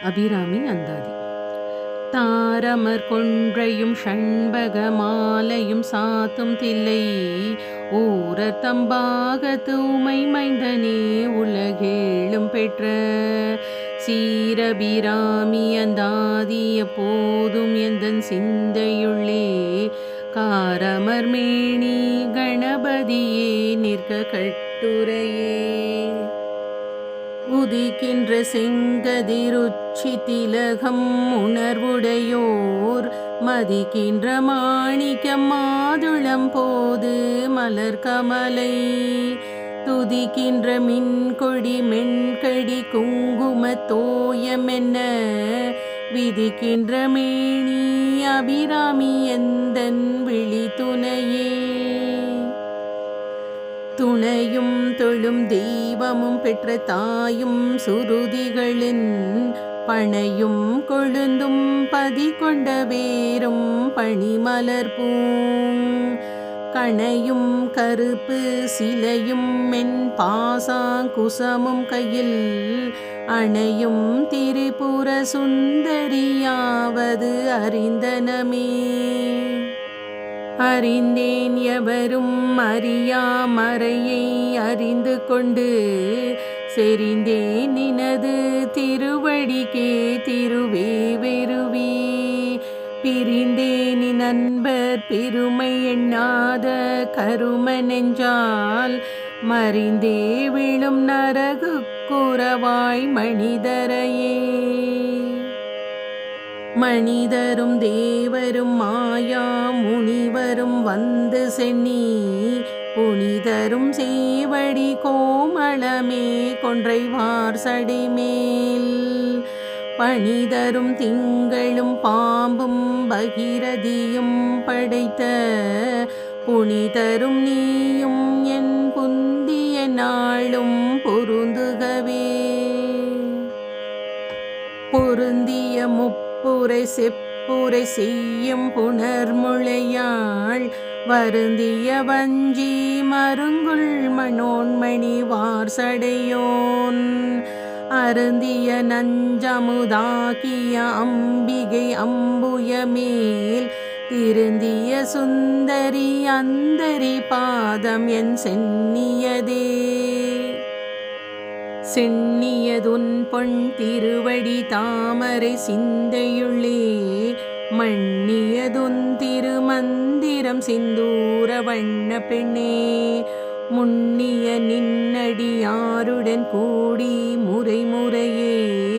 அபிராமி அந்தாதி. தாரமர் கொன்றையும் ஷண்பக மாலையும் சாத்தும் தில்லை ஊரர் தம்பாக தூமை மைந்தனே உலகேழும் பெற்ற சீரபிராமி அந்தாதி எப்போதும் எந்தன் சிந்தையுள்ளே காரமர் மேனி கணபதியே நிற்க கட்டுரையே உதிக்கின்ற செங்கதிருச்சி திலகம் உணர்வுடையோர் மதிக்கின்ற மாணிக்கம் மாதுளம் போது மலர் கமலை துதிக்கின்ற மின்கொடி மென்கடி குங்கும தோயமென்ன விதிக்கின்ற மேனி அபிராமி எந்தன் விழி துணையே துணையும் தொழும் தெய்வமும் பெற்ற தாயும் சுருதிகளின் பனையும் கொழுந்தும் பதி கொண்ட வேரும் பனிமலர் பூங் கணையும் கருப்பு சிலையும் மென் பாசாங்குசமும் கையில் அணையும் திரிபுர சுந்தரியாவது அறிந்தனமே அறிந்தேன் எவரும் அறியா மறையை அறிந்து கொண்டு செறிந்தேன் நினது திருவடிக்கே திருவே வெறுவி பிரிந்தேன் நண்பர் பெருமை எண்ணாத கரும நெஞ்சால் மறிந்தே விழும் நரகு குறவாய் மனிதரையே மனிதரும் தேவரும் மாயா முனிவரும் வந்து சென்னி புனிதரும் சேவடி கோமளமே கொன்றைவார் சடைமேல் பணிதரும் திங்களும் பாம்பும் பகிரதியும் படைத்த புனிதரும் நீயும் என் புந்திய நாளும் பொருந்துகவே பொருந்திய முப்புரை செப்புரை செய்யும் புனர்முளையாள் வருந்திய வஞ்சி மருங்குள் மனோன்மணி வார்சடையோன் அருந்திய நஞ்சமுதாக்கிய அம்பிகை அம்புய மேல் திருந்திய சுந்தரி அந்தரி பாதம் என் சென்னியதே சென்னியதுன் பொன் திருவடி தாமரை சிந்தையுள்ளே மன்னியதுன் திருமந்திரம் சிந்தூர வண்ண பெண்ணே முன்னிய நின்னடியாருடன் கூடி முறை முறையே